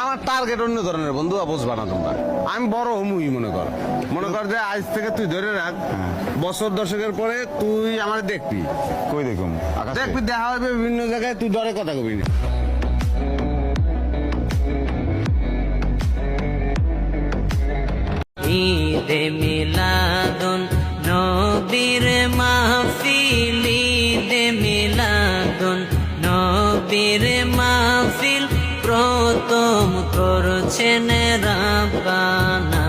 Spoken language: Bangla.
আমার টার্গেট অন্য ধরনের বন্ধু, বুঝবা না তোমরা। আমি বড় হমুই মনে কর যে আজ থেকে তুই ধরে রাখ, বছর দশকের পরে তুই আমার দেখবি। কই দেখুন দেখবি, দেখা হবে বিভিন্ন জায়গায়, তুই ডরে কথা কবি না। ঈদে মিলাদুন নবীর মাহফিল, ঈদে মিলাদুন নবীর মাহফিল প্রথম করছেন রাব্বানা।